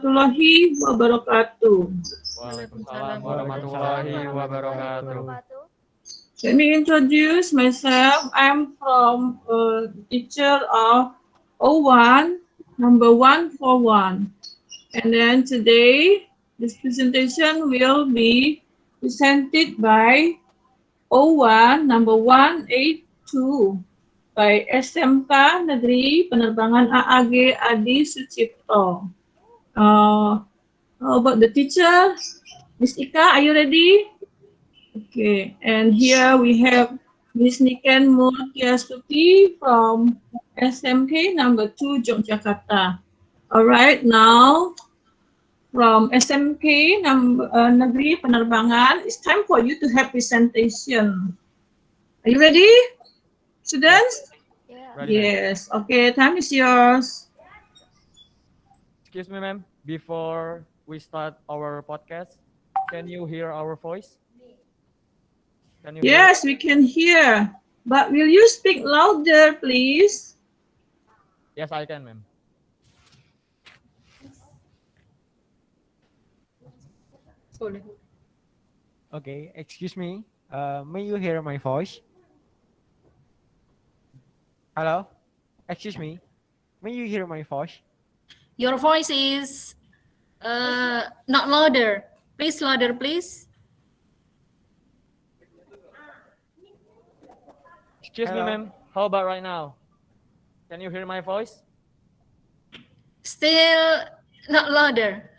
warahmatullahi wabarakatuh. Waalaikumsalam warahmatullahi wabarakatuh. Let me introduce myself. I'm from teacher of O1, number 141. And then today, this presentation will be presented by O1, number 182, by SMK Negeri Penerbangan AAG Adi Sucipto. How about the teacher? Miss Ika, are you ready? Okay, and here we have Miss Niken Murtiastuti from SMK number 2, Yogyakarta. All right, now from SMK Negeri Penerbangan, it's time for you to have presentation. Are you ready, students? Yeah. Ready, Yes. Okay, time is yours. Excuse me, ma'am. Before we start our podcast, can you hear our voice? Can you hear? Yes, we can hear. But will you speak louder, please? Yes, I can, ma'am. Okay, excuse me. May you hear my voice? Hello? Excuse me. May you hear my voice? Your voice is not louder. Please louder, please. Excuse me, Hello? ma'am. How about right now? Can you hear my voice? Still not louder.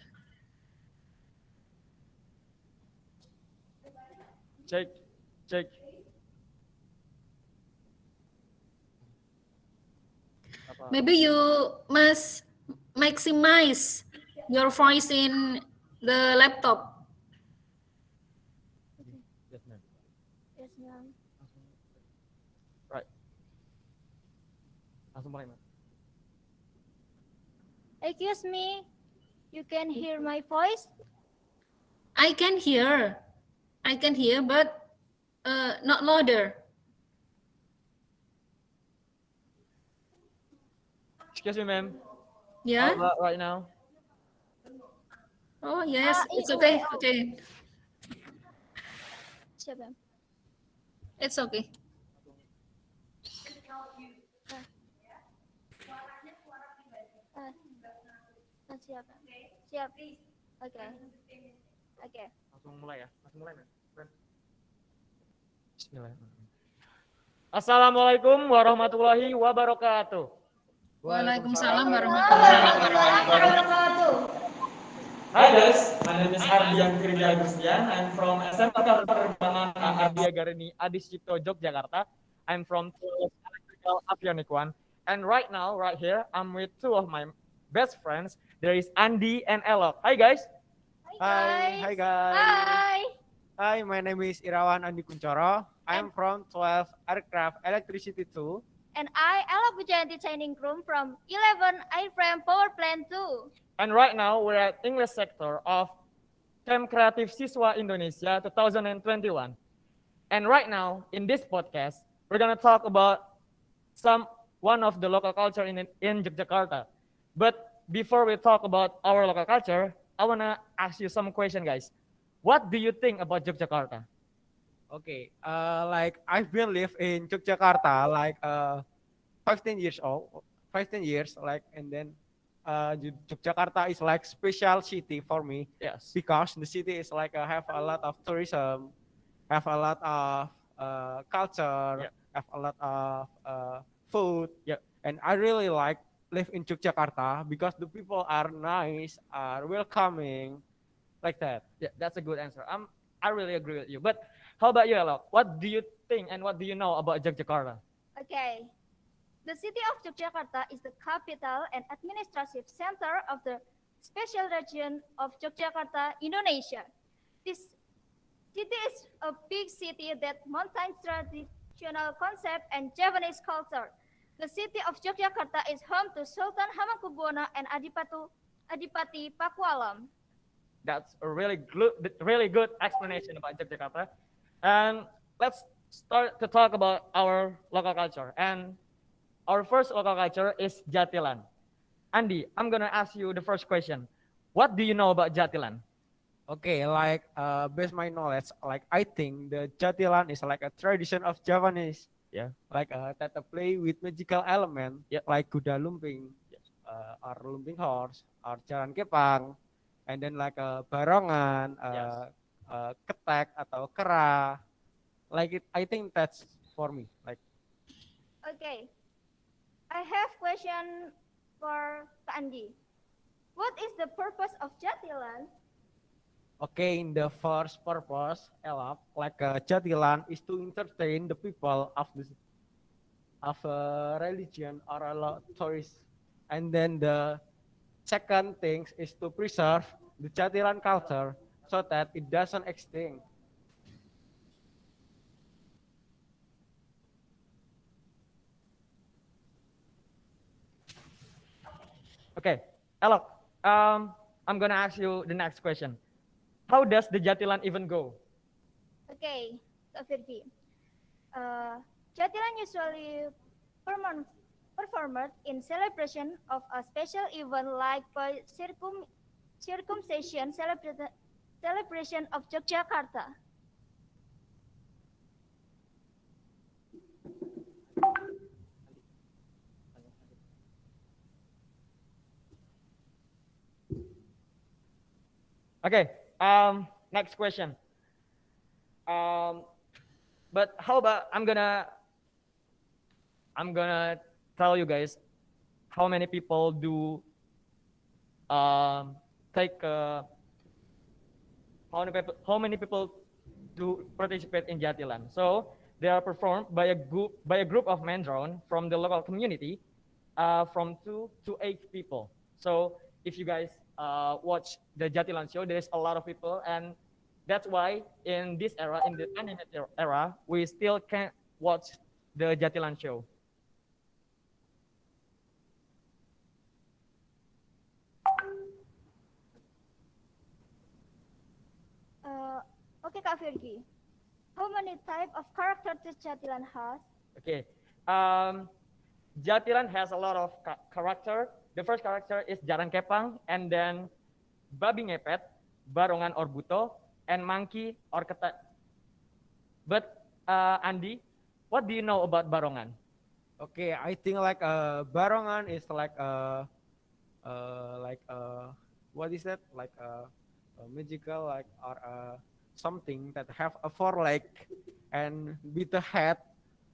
Check, check. Maybe you must maximize your voice in the laptop. Yes, ma'am. Yes, ma'am. Right. Langsung mulai, ma'am. Excuse me, you can hear my voice? I can hear, but not louder. Excuse me, ma'am. How Yeah. about right now? Oh yes, it's It's okay. okay. Okay, Siap, ma'am. it's okay. Siap, ma'am. Siap. Oke. Oke. Langsung mulai ya. Langsung mulai, ma'am. Bismillahirrahmanirrahim. Assalamualaikum warahmatullahi wabarakatuh. Waalaikumsalam warahmatullahi wabarakatuh. Hi guys, my name is Ardian Kirja Agustian. I'm from SMK Penerbangan Ardia Garini Adi Sucipto, Yogyakarta. I'm from Electrical Avionic 1. And right now, right here, I'm with two of my best friends. There is Andi and Elok. Hi guys. Hi guys. Hi. Hi, my name is Irawan Andi Kuncoro. I'm from 12 Aircraft Electricity 2. And I, Ella Pujayanti Training Room from 11 Airframe Power Plant 2. And right now, we're at English sector of Camp Kreatif Siswa Indonesia 2021. And right now, in this podcast, we're gonna talk about one of the local culture in Yogyakarta. But before we talk about our local culture, I wanna ask you some question, guys. What do you think about Yogyakarta? Okay, like I've been live in Yogyakarta like 15 years old, 15 years like, and then Yogyakarta is like special city for me Yes. because the city is like have a lot of tourism, have a lot of culture, Yeah. have a lot of food, Yeah. and I really like live in Yogyakarta because the people are nice, are welcoming, like that. Yeah, that's a good answer. I really agree with you. But how about you, Elok? What do you think and what do you know about Yogyakarta? Okay. The city of Yogyakarta is the capital and administrative center of the special region of Yogyakarta, Indonesia. This city is a big city that maintains traditional concept and Javanese culture. The city of Yogyakarta is home to Sultan Hamengkubuwono and Adipati Pakualam. That's a really good explanation about Yogyakarta. And let's start to talk about our local culture. And our first local culture is Jatilan. Andi, I'm gonna ask you the first question. what do you know about Jatilan? Okay, like based my knowledge, like I think the Jatilan is like a tradition of Javanese. Yeah. Like that play with magical element, Yeah. like kuda lumping, or lumping horse, or jalan kepang, and then like barongan, Yes. ketek atau kera. Like it, I think that's for me. Like Okay, I have question for Kak Andi. What is the purpose of Jatilan? okay, in the first purpose, Elap, like Jatilan is to entertain the people of a religion or a tourist, and then the second thing is to preserve the Jatilan culture so that it doesn't extinct. Okay, Alok, I'm gonna ask you the next question. How does the Jatilan even go? Okay, Kak Firgi. Jatilan usually perform, performed in celebration of a special event like circumcision celebration of Yogyakarta. Okay, next question. But how about I'm gonna tell you guys how many people do take how many people do participate in Jatilan. So they are performed by a group of men drawn from the local community, from 2 to 8 people. So if you guys watch the Jatilan show, there's a lot of people, and that's why in this era, in the animated era, we still can watch the Jatilan show. Okay, Kak Firgi. How many type of character does Jatilan has? Okay. Jatilan has a lot of character. The first character is Jaran Kepang, and then Babi Ngepet, Barongan or Buto, and Monkey or Ketek. But Andi, what do you know about Barongan? Okay, I think like barongan is like what is that? Like a magical like or something that have a four leg and with a head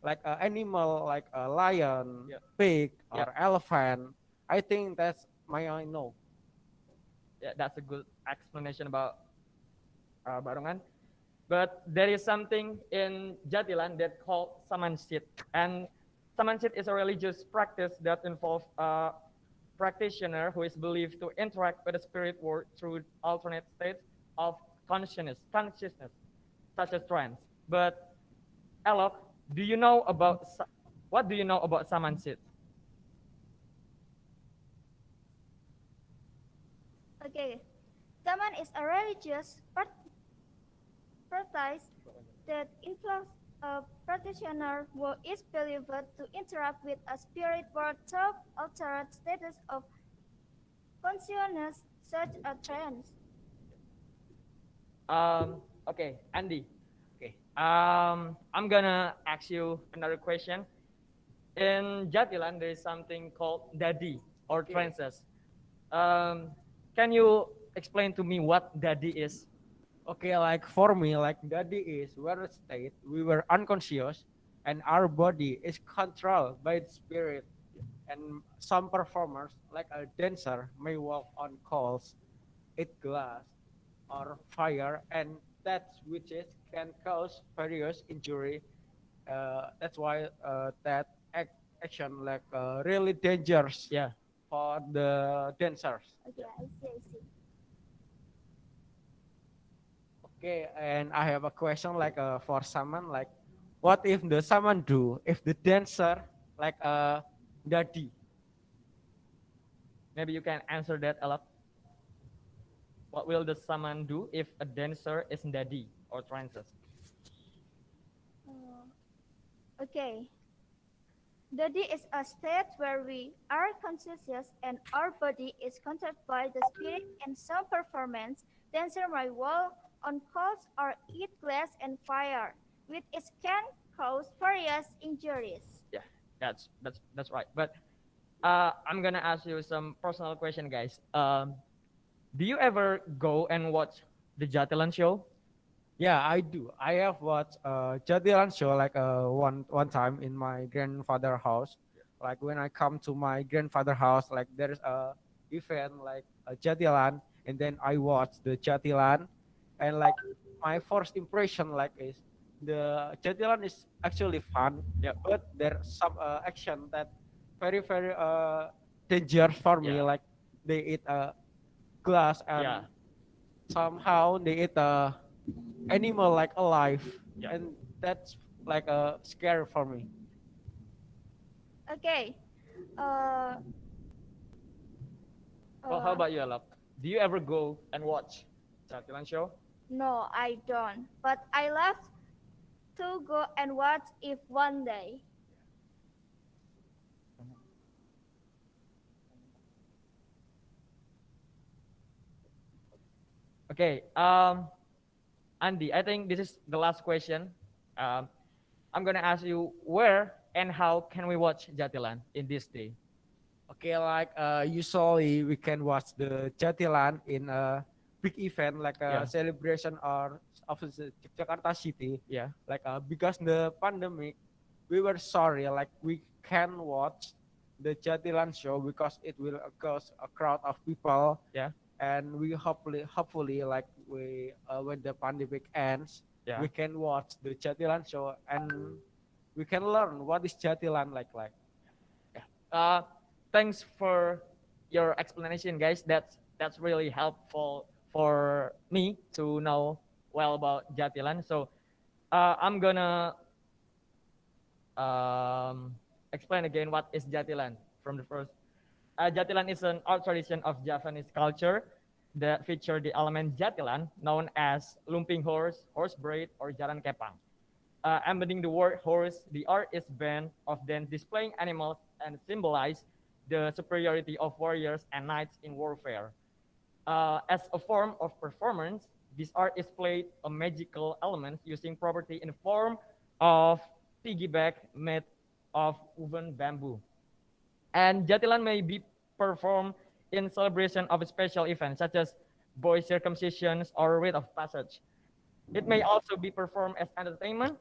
like an animal like a lion, Yeah. pig, or Yeah. elephant. I think that's my I know. Yeah, that's a good explanation about Barongan. But there is something in Jatilan that called Samansit. And Samansit is a religious practice that involves a practitioner who is believed to interact with the spirit world through alternate states of consciousness such as trance. But Alok, do you know about what do you know about Samansit? Okay, Saman is a religious practice that influences a practitioner who is believed to interact with a spirit world through altered status of consciousness, such as trance. Okay, Andy. Okay. I'm gonna ask you another question. In Jatilan, there is something called dadi or Okay. trances. Can you explain to me what dadi is? Okay, like for me, like daddy is where state we were unconscious and our body is controlled by the spirit. And some performers, like a dancer, may walk on coals, eat glass, or fire, and that which is can cause various injury. That's why that action like really dangerous Yeah. for the dancers. Okay, I see, I see. Okay, and I have a question like for someone like, what if the someone do if the dancer like daddy? Maybe you can answer that, Alok. What will the shaman do if a dancer is dadi or trances? Okay. Dodi is a state where we are conscious and our body is controlled by the spirit. In some performance, dancer may walk on coals or eat glass and fire, which can cause various injuries. Yeah, that's right. But I'm gonna ask you some personal question, guys. Do you ever go and watch the Jatilan show? Yeah, I do. I have watched Jatilan show like one time in my grandfather house. Like when I come to my grandfather house, like there's a event like a Jatilan, and then I watch the Jatilan, and like my first impression like is the Jatilan is actually fun. Yeah. But there's some action that very dangerous for me. Yeah. Like they eat a glass and Yeah. somehow they eat a animal like alive, Yeah. and that's like scary for me. Okay. Uh, Well, how about you, Alap? Do you ever go and watch Jatilan show? No, I don't. But I love to go and watch if one day. Okay. Andy, I think this is the last question. I'm gonna ask you where and how can we watch Jatilan in this day? Okay, like usually we can watch the Jatilan in a big event like a Yeah. celebration or of the Jakarta city. Yeah. Like because the pandemic, we were sorry like we can watch the Jatilan show because it will cause a crowd of people. Yeah. And we hopefully like we when the pandemic ends, Yeah. we can watch the Jatilan show and we can learn what is Jatilan like. Thanks for your explanation, guys. That's really helpful for me to know well about Jatilan. So I'm gonna explain again what is Jatilan from the first. Jatilan is an art tradition of Javanese culture that feature the element Jatilan, known as lumping horse, horse braid, or jaran kepang. Embedding the word horse, the art is band of dance displaying animals and symbolize the superiority of warriors and knights in warfare. As a form of performance, this art is played a magical element using property in the form of piggyback made of woven bamboo. And Jatilan may be performed in celebration of a special event such as boy circumcisions or rite of passage. It may also be performed as entertainment.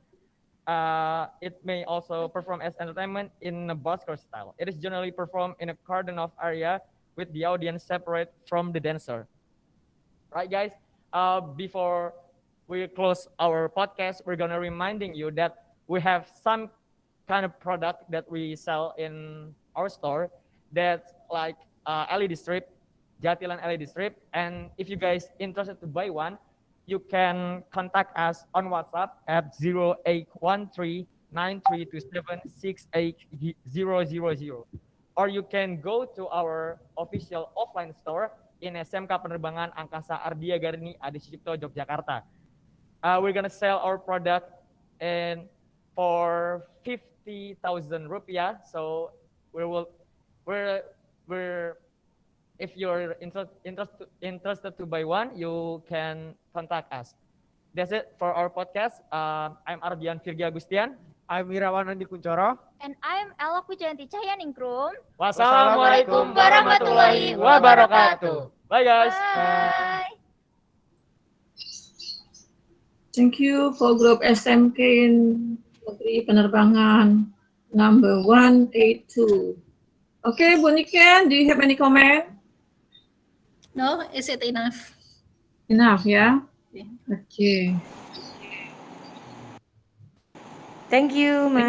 It may also perform as entertainment in a busker style. It is generally performed in a cordon off area with the audience separate from the dancer. Right, guys? Before we close our podcast, we're gonna reminding you that we have some kind of product that we sell in our store that's like LED strip, Jatilan LED strip. And if you guys interested to buy one, you can contact us on WhatsApp at 0813-9327-68000. Or you can go to our official offline store in SMK Penerbangan Angkasa Ardia Garini Adi Sucipto, Yogyakarta. We're gonna sell our product and for 50,000 rupiah. So we're if you're interested to buy one, you can contact us. That's it for our podcast. I'm Ardian Virgi Agustian. I'm Irawan Andi Kuncoro. And I'm Ella Pujanti Cahyaningrum. Wassalamualaikum warahmatullahi wabarakatuh. Bye guys. Bye. Thank you for Group SMK in Negeri Penerbangan number 182. Okay, Bu Niken, do you have any comment? No, is it enough? Enough, yeah? Yeah. Okay. Thank you, ma'am.